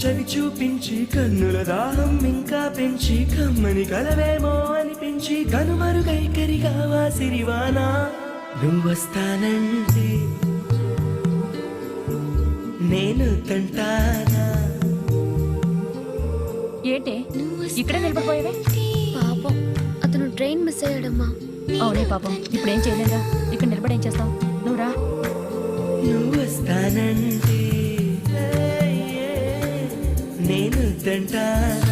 చవి చూపించి కన్నుల దాహం ఇంకా పెంచి కమ్మని కలవేమో అనిపించి కనుమరుగైకరిగావా సిరివానా నువ్వొస్తానంటే నేను తంటానా. ఏంటే ఇక్కడే నిలబడిపోయావే? పాపం అతను ట్రైన్ మిస్ అయ్యాడమ్మా. అవునే పాపం, ఇప్పుడేం చేయలేదా? ఇక్కడ నిలబడి ఏం చేస్తావు? నువ్వు రా. నువ్వొస్తానంటే నేను తంటానా.